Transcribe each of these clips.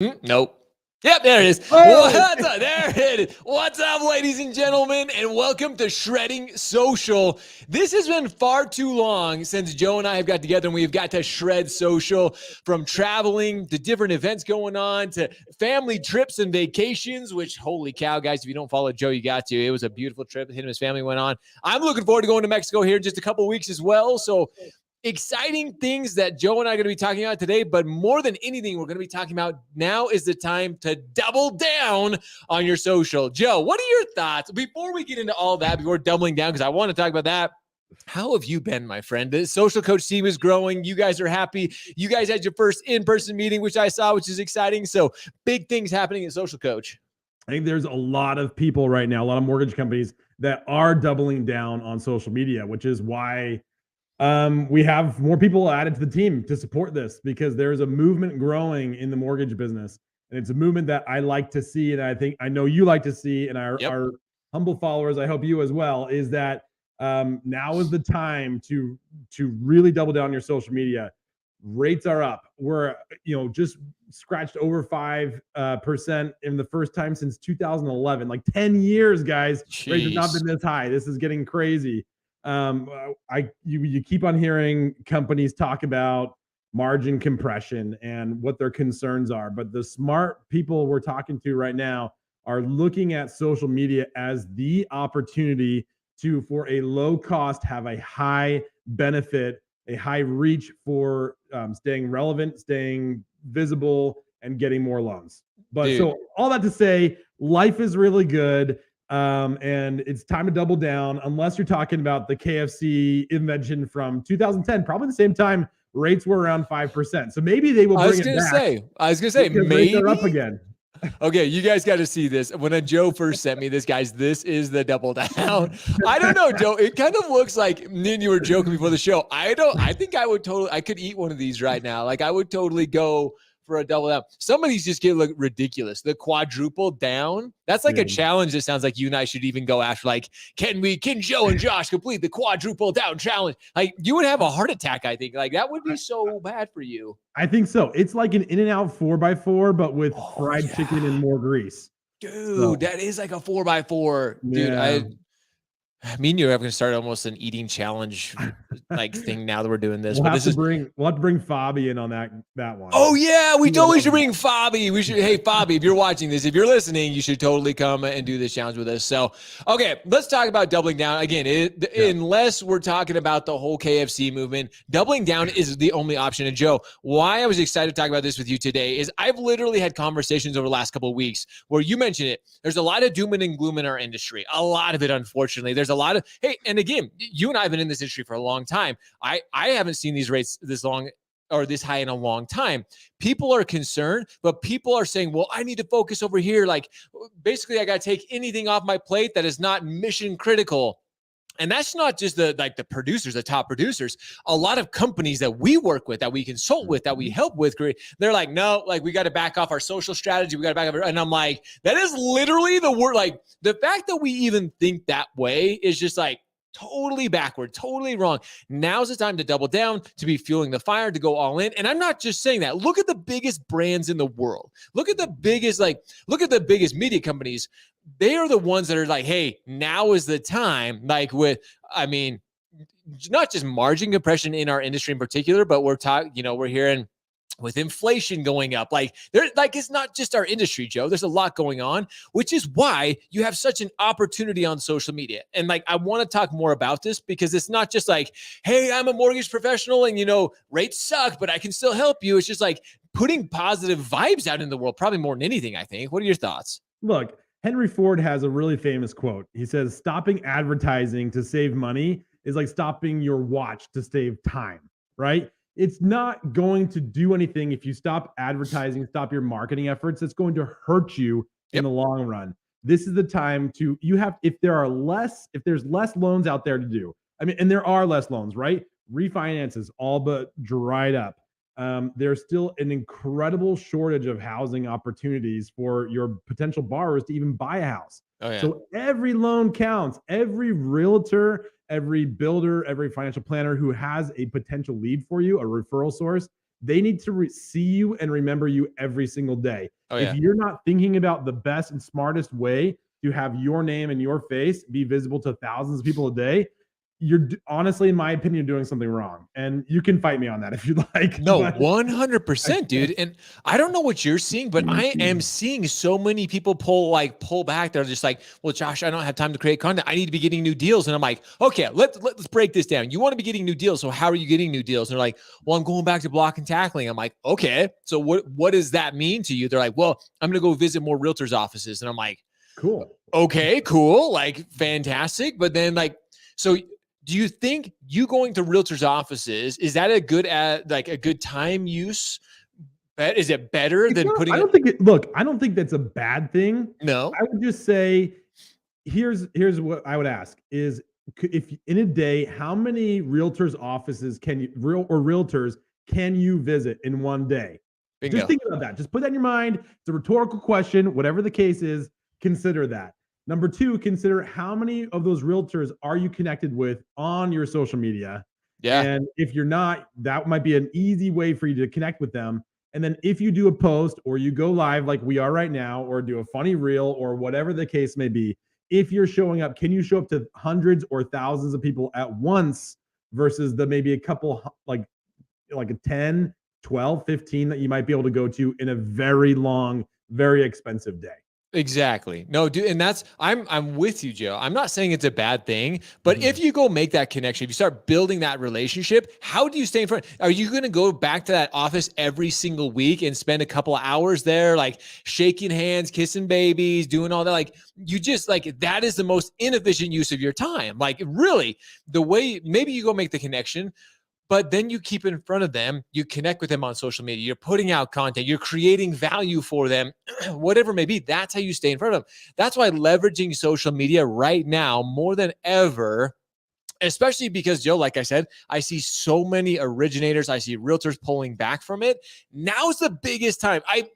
Nope. Yep, there it is. Oh! What's up? There it is. What's up, ladies and gentlemen, and welcome to Shredding Social. This has been far too long since Joe and I have got together and we've got to shred social, from traveling to different events going on to family trips and vacations, which, holy cow, guys, if you don't follow Joe, you got to. It was a beautiful trip him and his family went on. I'm looking forward to going to Mexico here in just a couple of weeks as well. So exciting things that Joe and I are going to be talking about today, but more than anything, we're going to be talking about now is the time to double down on your social. Joe, what are your thoughts before we get into all that, before doubling down, because I want to talk about that? How have you been, my friend? The social coach team is growing. You guys are happy. You guys had your first in-person meeting, which I saw, which is exciting. So big things happening in social coach. I think there's a lot of people right now, a lot of mortgage companies that are doubling down on social media, which is why we have more people added to the team to support this, because there's a movement growing in the mortgage business. And it's a movement that I like to see. And I know you like to see, and our humble followers, I hope you as well, is that now is the time to really double down on your social media. Rates are up. We're just scratched over 5% in the first time since 2011, like 10 years, guys. Jeez. Rates have not been this high. This is getting crazy. You keep on hearing companies talk about margin compression and what their concerns are, but the smart people we're talking to right now are looking at social media as the opportunity to, for a low cost, have a high benefit, a high reach for staying relevant, staying visible, and getting more loans. But so all that to say, life is really good. And it's time to double down, unless you're talking about the KFC invention from 2010, probably the same time rates were around 5%. So maybe they will bring it back. I was going to say, maybe rates are up again. Okay, you guys got to see this. When Joe first sent me this, guys, this is the double down. I don't know, Joe. It kind of looks like me and you were joking before the show. I think I could eat one of these right now. Like, I would totally go for a double down. Some of these just get look ridiculous. The quadruple down, that's like a challenge that sounds like you and I should even go after. Like, can Joe and Josh complete the quadruple down challenge? Like, you would have a heart attack, I think. Like, that would be so bad for you. I think so. It's like an In-N-Out 4x4, but with fried chicken and more grease. Dude, that is like a 4x4. Dude, me and you are going to start almost an eating challenge like thing now that we're doing this. We'll have to bring Fabi in on that one. Oh yeah, we totally should bring Fabi. Hey Fabi, if you're watching this, if you're listening, you should totally come and do this challenge with us. So, okay, let's talk about doubling down again. Unless we're talking about the whole KFC movement, doubling down is the only option. And Joe, why I was excited to talk about this with you today is I've literally had conversations over the last couple of weeks where you mentioned it. There's a lot of doom and gloom in our industry. A lot of it, unfortunately. There's a lot of, hey, and again, you and I have been in this industry for a long time. I haven't seen these rates this long or this high in a long time. People are concerned, but people are saying, well, I need to focus over here. Like, basically, I got to take anything off my plate that is not mission critical. And that's not just the producers, the top producers. A lot of companies that we work with, that we consult with, that we help with, they're like, no, like, we got to back off our social strategy. We got to back off. And I'm like, that is literally the word. Like, the fact that we even think that way is just like totally backward, totally wrong. Now's the time to double down, to be fueling the fire, to go all in. And I'm not just saying that. Look at the biggest brands in the world. Look at the biggest media companies. They are the ones that are like, hey, now is the time. Like, not just margin compression in our industry in particular, but we're hearing with inflation going up, it's not just our industry, Joe. There's a lot going on, which is why you have such an opportunity on social media. And I want to talk more about this, because it's not just like, hey, I'm a mortgage professional and, rates suck, but I can still help you. It's just like putting positive vibes out in the world, probably more than anything, I think. What are your thoughts? Look, Henry Ford has a really famous quote. He says, stopping advertising to save money is like stopping your watch to save time, right? It's not going to do anything if you stop advertising, stop your marketing efforts. It's going to hurt you in the long run. This is the time if there's less loans out there to do. And there are less loans, right? Refinances all but dried up. There's still an incredible shortage of housing opportunities for your potential borrowers to even buy a house. Oh, yeah. So every loan counts. Every realtor, every builder, every financial planner who has a potential lead for you, a referral source, They need to see you and remember you every single day. Oh If yeah. you're not thinking about the best and smartest way to have your name and your face be visible to thousands of people a day, you're honestly, in my opinion, doing something wrong. And you can fight me on that if you like. No, But 100%, dude. And I don't know what you're seeing, but I am seeing so many people pull back. They're just like, well, Josh, I don't have time to create content. I need to be getting new deals. And I'm like, okay, let's break this down. You want to be getting new deals. So how are you getting new deals? And they're like, well, I'm going back to block and tackling. I'm like, okay. So what does that mean to you? They're like, well, I'm going to go visit more realtors offices. And I'm like, cool. Okay, cool. Like fantastic. But then so do you think you going to realtors offices, is that a good time use? Is it better than putting I it? don't think it, look, I don't think that's a bad thing. No. I would just say, here's what I would ask is, if in a day, how many realtors offices can you realtors can you visit in one day? Just Bingo. think about that. Just put that in your mind. It's a rhetorical question. Whatever the case is, consider that. Number two, consider how many of those realtors are you connected with on your social media. Yeah. And if you're not, that might be an easy way for you to connect with them. And then if you do a post or you go live like we are right now, or do a funny reel or whatever the case may be, if you're showing up, can you show up to hundreds or thousands of people at once versus the maybe a couple, like a 10, 12, 15 that you might be able to go to in a very long, very expensive day? Exactly. No, dude, and I'm with you, Joe. I'm not saying it's a bad thing, but if you go make that connection, if you start building that relationship, how do you stay in front? Are you going to go back to that office every single week and spend a couple of hours there, like shaking hands, kissing babies, doing all that? Like you just that is the most inefficient use of your time. Like really, the way maybe you go make the connection, but then you keep in front of them, you connect with them on social media, you're putting out content, you're creating value for them, whatever it may be. That's how you stay in front of them. That's why leveraging social media right now more than ever, especially because, Joe, like I said, I see so many originators, I see realtors pulling back from it. Now's the biggest time. I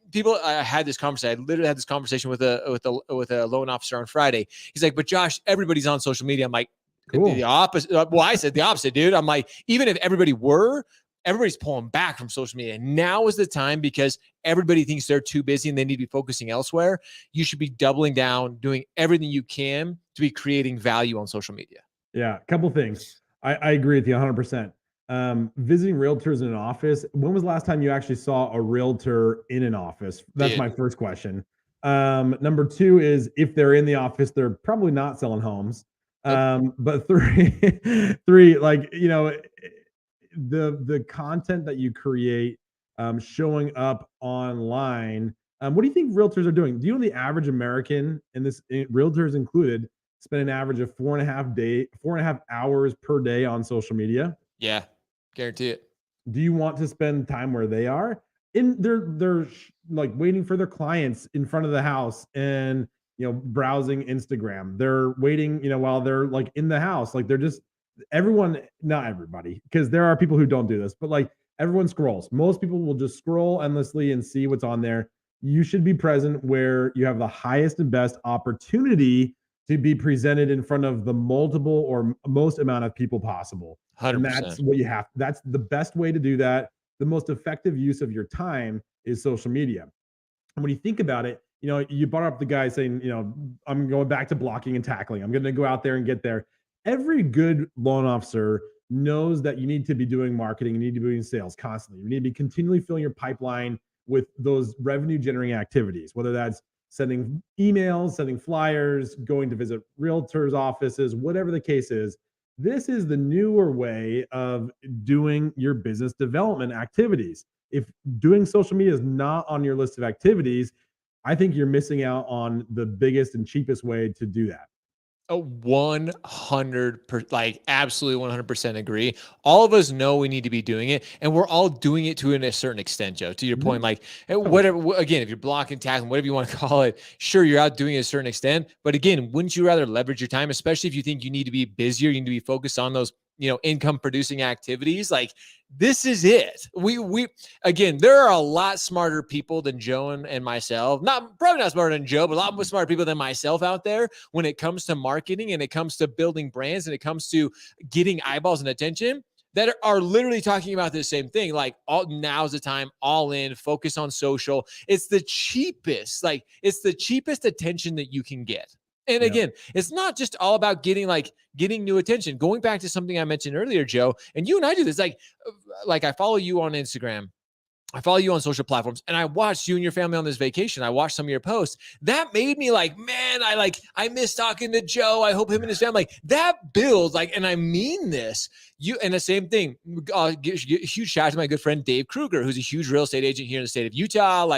had this conversation. I literally had this conversation with a loan officer on Friday. He's like, but Josh, everybody's on social media. I'm like, the Cool. opposite. Well, I said the opposite, dude. I'm like, even if everybody's pulling back from social media. Now is the time because everybody thinks they're too busy and they need to be focusing elsewhere. You should be doubling down, doing everything you can to be creating value on social media. Yeah, a couple things. I agree with you 100%. Visiting realtors in an office. When was the last time you actually saw a realtor in an office? That's my first question. Number two is, if they're in the office, they're probably not selling homes. Nope. But three, the content that you create, showing up online. What do you think realtors are doing? Do you know the average American, and realtors included, spend an average of 4.5 hours per day on social media? Yeah, guarantee it. Do you want to spend time where they are? They're like waiting for their clients in front of the house and browsing Instagram. They're waiting, while they're like in the house. Like they're just everyone, not everybody, because there are people who don't do this, but like everyone scrolls. Most people will just scroll endlessly and see what's on there. You should be present where you have the highest and best opportunity to be presented in front of the multiple or most amount of people possible. And that's 100%. what you have. That's the best way to do that. The most effective use of your time is social media. And when you think about it, you brought up the guy saying, I'm going back to blocking and tackling. I'm going to go out there and get there. Every good loan officer knows that you need to be doing marketing, you need to be doing sales constantly. You need to be continually filling your pipeline with those revenue generating activities, whether that's sending emails, sending flyers, going to visit realtors' offices, whatever the case is. This is the newer way of doing your business development activities. If doing social media is not on your list of activities, I think you're missing out on the biggest and cheapest way to do that. A 100%, absolutely 100% agree. All of us know we need to be doing it, and we're all doing it to a certain extent, Joe. To your point, whatever. Again, if you're blocking, tackling, whatever you want to call it, sure, you're out doing it a certain extent. But again, wouldn't you rather leverage your time, especially if you think you need to be busier, you need to be focused on those income producing activities? Like this is it. We again, there are a lot smarter people than Joe and myself. Probably not smarter than Joe, but a lot more smarter people than myself out there when it comes to marketing and it comes to building brands and it comes to getting eyeballs and attention. that are literally talking about the same thing. Like, now's the time, all in, focus on social. It's the cheapest, attention that you can get. And again, it's not just all about getting new attention. Going back to something I mentioned earlier, Joe, and you and I do this, like I follow you on Instagram. I follow you on social platforms, and I watched you and your family on this vacation. I watched some of your posts. That made me like, man, I miss talking to Joe. I hope him and his family, that builds, and I mean this. And the same thing, huge shout out to my good friend Dave Kruger, who's a huge real estate agent here in the state of Utah.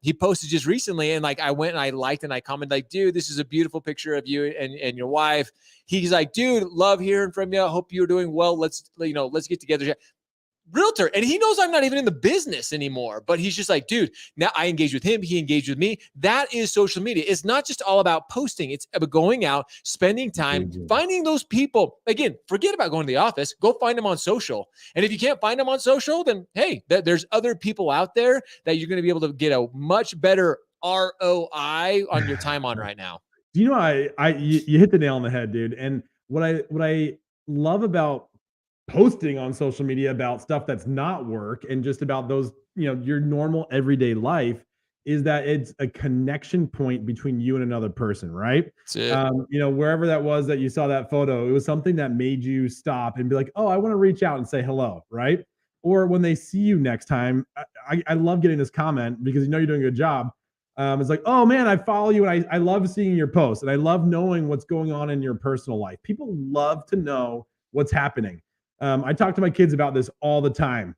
He posted just recently, and I went and I liked and I commented, like, dude, this is a beautiful picture of you and your wife. He's like, dude, love hearing from you. Hope you're doing well. Let's get together. Realtor. And he knows I'm not even in the business anymore, but he's just like, dude, now I engage with him. He engaged with me. That is social media. It's not just all about posting. It's about going out, spending time, finding those people. Again, forget about going to the office. Go find them on social. And if you can't find them on social, then hey, there's other people out there that you're going to be able to get a much better ROI on your time on right now. You hit the nail on the head, dude. And what I love about posting on social media about stuff that's not work and just about those, your normal everyday life, is that it's a connection point between you and another person, right? Wherever that was that you saw that photo, it was something that made you stop and be like, oh, I want to reach out and say hello, right? Or when they see you next time, I love getting this comment because you're doing a good job. It's like, oh man, I follow you and I love seeing your posts and I love knowing what's going on in your personal life. People love to know what's happening. I talk to my kids about this all the time.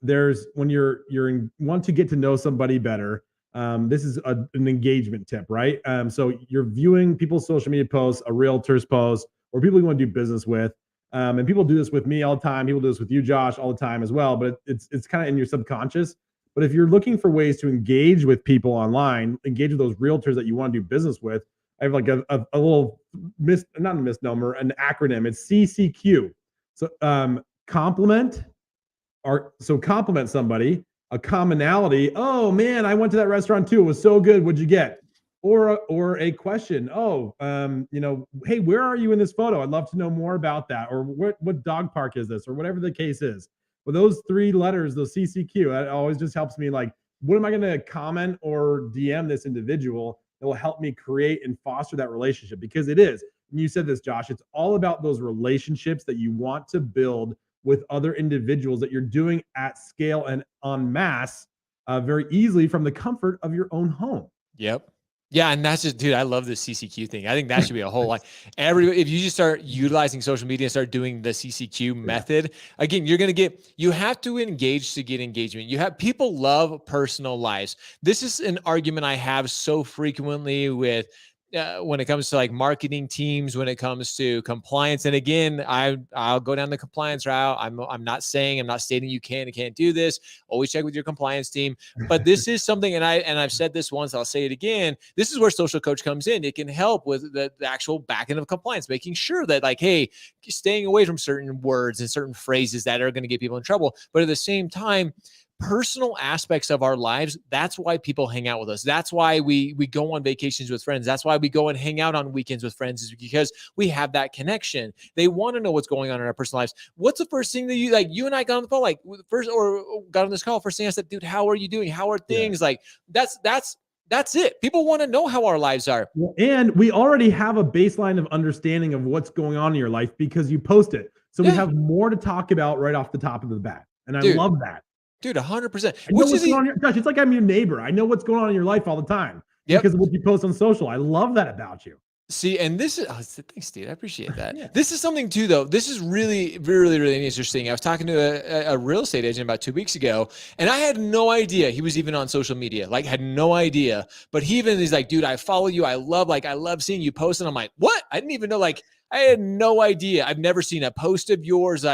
There's when want to get to know somebody better. This is an engagement tip, right? So you're viewing people's social media posts, a realtor's post, or people you want to do business with. And people do this with me all the time. People do this with you, Josh, all the time as well. But it's kind of in your subconscious. But if you're looking for ways to engage with people online, engage with those realtors that you want to do business with, I have like a little not a misnomer, an acronym. It's CCQ. So compliment somebody, a commonality. Oh man, I went to that restaurant too. It was so good. What'd you get? Or a question. Oh, hey, where are you in this photo? I'd love to know more about that. Or what dog park is this? Or whatever the case is. But those three letters, those CCQ, that always just helps me. Like, what am I going to comment or DM this individual that will help me create and foster that relationship? Because it is. And you said this, Josh. It's all about those relationships that you want to build with other individuals that you're doing at scale and en masse, very easily from the comfort of your own home. Yep. Yeah, and that's just, dude, I love this CCQ thing. I think that should be a whole lot. If you just start utilizing social media and start doing the CCQ method, again, you have to engage to get engagement. People love personal lives. This is an argument I have so frequently with when it comes to marketing teams, when it comes to compliance. And again, I'll go down the compliance route. I'm not stating you can and can't do this. Always check with your compliance team. But this is something, and I've said this once, I'll say it again. This is where Social Coach comes in. It can help with the actual back end of compliance, making sure that hey, staying away from certain words and certain phrases that are going to get people in trouble. But at the same time, personal aspects of our lives, that's why people hang out with us. That's why we go on vacations with friends. That's why we go and hang out on weekends with friends, is because we have that connection. They want to know what's going on in our personal lives. What's the first thing that you and I got on the phone, got on this call, first thing I said, dude, how are you doing? How are things? Yeah. That's it. People want to know how our lives are. And we already have a baseline of understanding of what's going on in your life because you post it. So we have more to talk about right off the top of the bat. And I love that. Dude, 100%. It's like I'm your neighbor. I know what's going on in your life all the time because of what you post on social. I love that about you. See, and this is, thanks, dude. I appreciate that. Yeah. This is something too, though. This is really, really, really interesting. I was talking to a real estate agent about 2 weeks ago, and I had no idea he was even on social media. Had no idea. But he's like, dude, I follow you. I love seeing you post. And I'm like, what? I didn't even know. I had no idea. I've never seen a post of yours.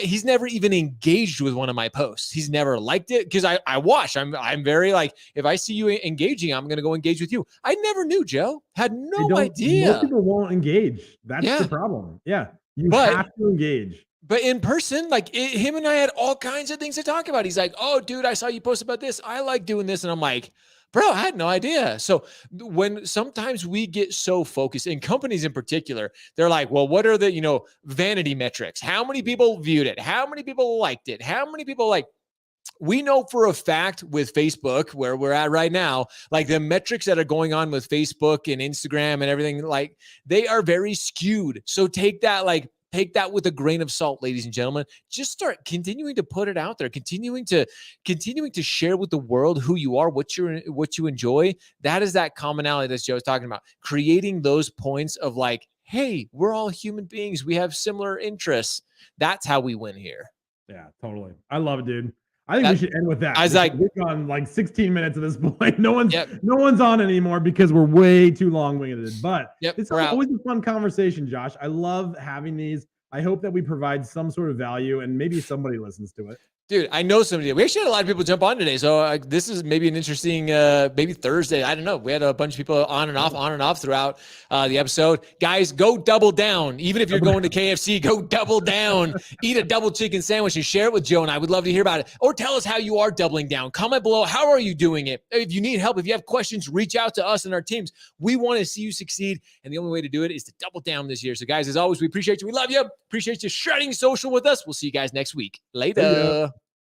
He's never even engaged with one of my posts. He's never liked it because I watch. I'm very if I see you engaging, I'm going to go engage with you. I never knew, Joe. Had no idea. Most people won't engage. That's the problem. Yeah. You have to engage. But in person, him and I had all kinds of things to talk about. He's like, oh, dude, I saw you post about this. I like doing this. And I'm like, Bro, I had no idea. So when sometimes we get so focused, and companies in particular, they're like, well, what are the, vanity metrics? How many people viewed it? How many people liked it? How many people we know for a fact with Facebook, where we're at right now, like the metrics that are going on with Facebook and Instagram and everything, like they are very skewed. So take that with a grain of salt, ladies and gentlemen. Just start continuing to put it out there, continuing to share with the world who you are, what you enjoy. That is that commonality that Joe was talking about. Creating those points of like, hey, we're all human beings. We have similar interests. That's how we win here. Yeah, totally. I love it, dude. I think we should end with that. I was like, we've gone like 16 minutes at this point. No yep. one's on anymore because we're way too long-winded. But it's always a fun conversation, Josh. I love having these. I hope that we provide some sort of value and maybe somebody listens to it. Dude, I know somebody. We actually had a lot of people jump on today, so this is maybe an interesting, maybe Thursday. I don't know. We had a bunch of people on and off throughout the episode. Guys, go double down. Even if you're going to KFC, go double down. Eat a double chicken sandwich and share it with Joe and I. Would love to hear about it. Or tell us how you are doubling down. Comment below. How are you doing it? If you need help, if you have questions, reach out to us and our teams. We want to see you succeed, and the only way to do it is to double down this year. So, guys, as always, we appreciate you. We love you. Appreciate you shredding social with us. We'll see you guys next week. Later.